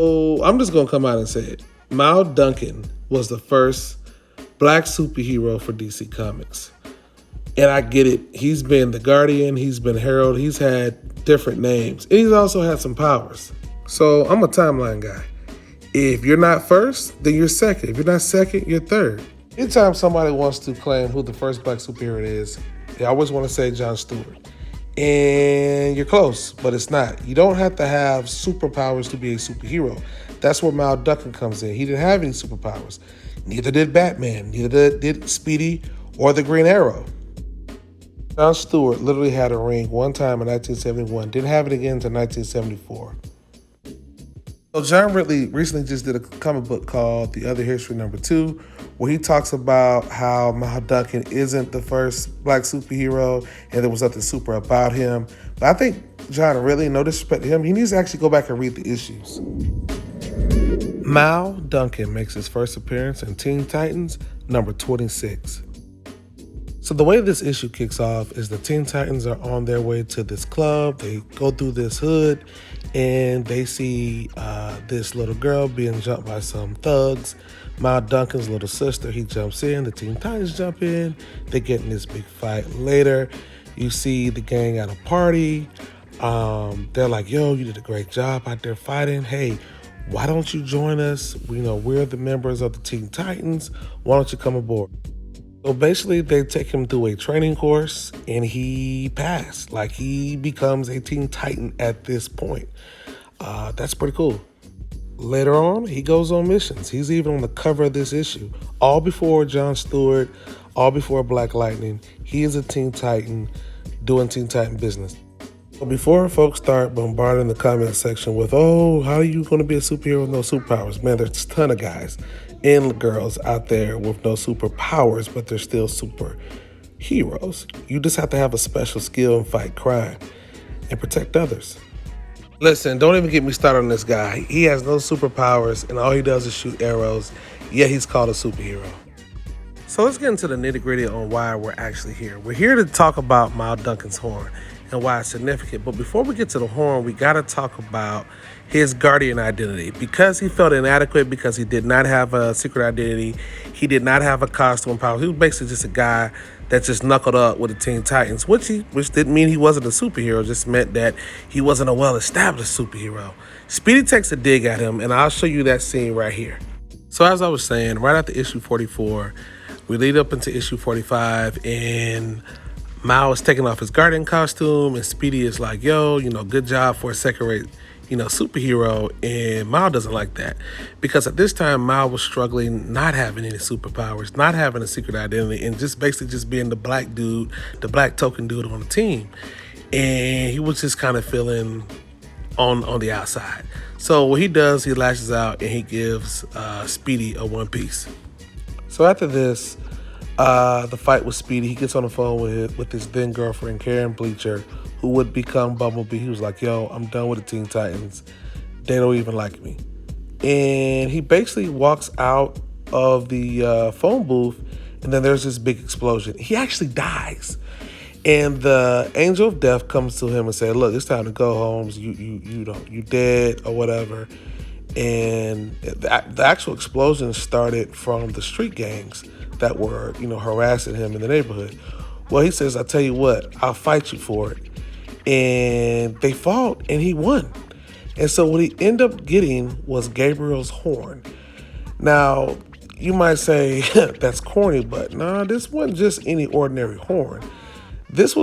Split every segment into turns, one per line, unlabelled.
So I'm just gonna come out and say it. Mal Duncan was the first black superhero for DC Comics. And I get it. He's been the Guardian, he's been Herald, he's had different names. And he's also had some powers. So I'm a timeline guy. If you're not first, then you're second. If you're not second, you're third. Anytime somebody wants to claim who the first black superhero is, they always want to say John Stewart. And you're close, but it's not. You don't have to have superpowers to be a superhero. That's where Mal Duncan comes in. He didn't have any superpowers. Neither did Batman. Neither did Speedy or the Green Arrow. John Stewart literally had a ring one time in 1971. Didn't have it again until 1974. So John Ridley recently just did a comic book called The Other History #2, where he talks about how Mal Duncan isn't the first black superhero and there was nothing super about him. But I think John Ridley, no disrespect to him, he needs to actually go back and read the issues. Mal Duncan makes his first appearance in Teen Titans #26. So the way this issue kicks off is the Teen Titans are on their way to this club. They go through this hood and they see this little girl being jumped by some thugs. Mal Duncan's little sister, he jumps in. The Teen Titans jump in. They get in this big fight. Later, you see the gang at a party. They're like, yo, you did a great job out there fighting. Hey, why don't you join us? We're the members of the Teen Titans. Why don't you come aboard? So basically, they take him through a training course, and he passed. Like, he becomes a Teen Titan at this point. That's pretty cool. Later on, he goes on missions. He's even on the cover of this issue. All before John Stewart, all before Black Lightning. He is a Teen Titan doing Teen Titan business. So before folks start bombarding the comment section with, oh, how are you going to be a superhero with no superpowers? Man, there's a ton of guys and girls out there with no superpowers, but they're still superheroes. You just have to have a special skill and fight crime and protect others. Listen, don't even get me started on this guy. He has no superpowers, and all he does is shoot arrows, yet he's called a superhero. So let's get into the nitty-gritty on why we're actually here. We're here to talk about Mal Duncan's horn and why it's significant. But before we get to the horn, we got to talk about his Guardian identity. Because he felt inadequate, because he did not have a secret identity, he did not have a costume power. He was basically just a guy that just knuckled up with the Teen Titans, which didn't mean he wasn't a superhero, just meant that he wasn't a well-established superhero. Speedy takes a dig at him, and I'll show you that scene right here. So as I was saying, right after issue 44, we lead up into issue 45, and Mal is taking off his Guardian costume, and Speedy is like, yo, good job for a second-rate, superhero. And Mal doesn't like that because at this time, Mal was struggling, not having any superpowers, not having a secret identity, and just basically just being the black dude, the black token dude on the team. And he was just kind of feeling on the outside. So what he does, he lashes out and he gives Speedy a one piece. So after this, the fight with Speedy, he gets on the phone with his then girlfriend, Karen Bleacher, who would become Bumblebee. He was like, yo, I'm done with the Teen Titans. They don't even like me. And he basically walks out of the phone booth, and then there's this big explosion. He actually dies. And the angel of death comes to him and says, look, it's time to go, Holmes. You dead or whatever. And the actual explosion started from the street gangs that were, harassing him in the neighborhood. Well, he says, I'll tell you what, I'll fight you for it. And they fought, and he won. And so what he ended up getting was Gabriel's horn. Now, you might say that's corny, but no, this wasn't just any ordinary horn. This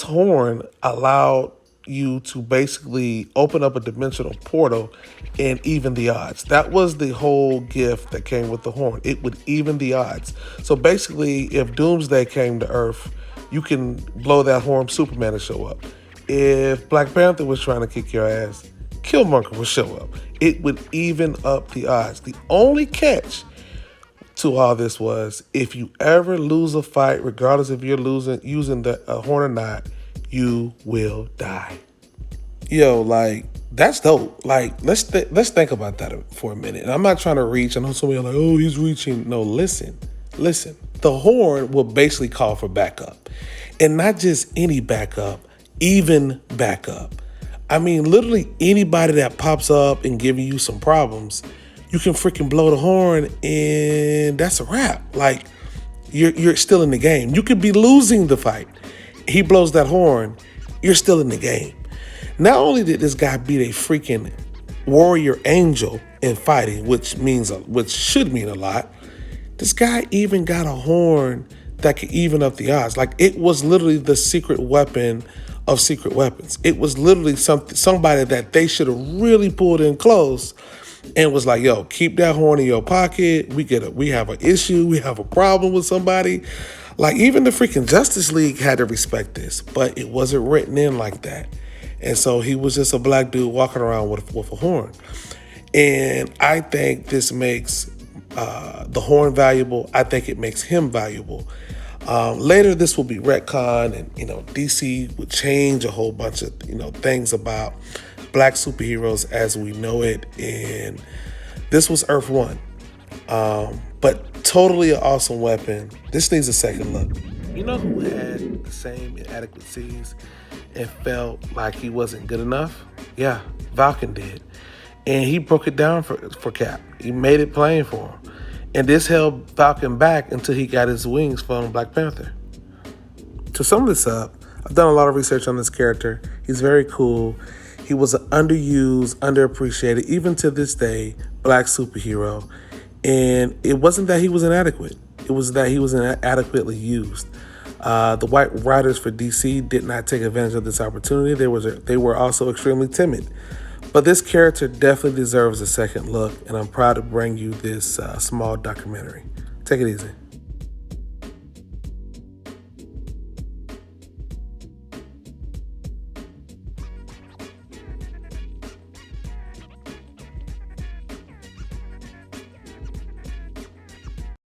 horn allowed you to basically open up a dimensional portal and even the odds. That was the whole gift that came with the horn. It would even the odds. So basically, if Doomsday came to Earth, you can blow that horn, Superman will show up. If Black Panther was trying to kick your ass, Killmonger will show up. It would even up the odds. The only catch to all this was, if you ever lose a fight, regardless if you're using the horn or not, you will die. Yo, that's dope. Let's think about that for a minute. And I'm not trying to reach. I know some of you are like, oh, he's reaching. No, listen. The horn will basically call for backup. And not just any backup, even backup. I mean, literally anybody that pops up and giving you some problems, you can freaking blow the horn and that's a wrap. Like, you're still in the game. You could be losing the fight. He blows that horn, you're still in the game. Not only did this guy beat a freaking warrior angel in fighting, which should mean a lot, this guy even got a horn that could even up the odds. Like, it was literally the secret weapon of secret weapons. It was literally somebody that they should have really pulled in close and was like, yo, keep that horn in your pocket. We have an issue. We have a problem with somebody. Like, even the freaking Justice League had to respect this, but it wasn't written in like that. And so he was just a black dude walking around with a horn. And I think this makes the horn valuable. I think it makes him valuable. Later, this will be retconned, and DC would change a whole bunch of things about black superheroes as we know it. And this was Earth One, but totally an awesome weapon. This needs a second look. You know who had the same inadequacies and felt like he wasn't good enough? Yeah, Falcon did. And he broke it down for Cap. He made it plain for him. And this held Falcon back until he got his wings from Black Panther. To sum this up, I've done a lot of research on this character. He's very cool. He was an underused, underappreciated, even to this day, black superhero. And it wasn't that he was inadequate. It was that he was inadequately used. The white writers for DC did not take advantage of this opportunity. They were also extremely timid. But this character definitely deserves a second look, and I'm proud to bring you this small documentary. Take it easy.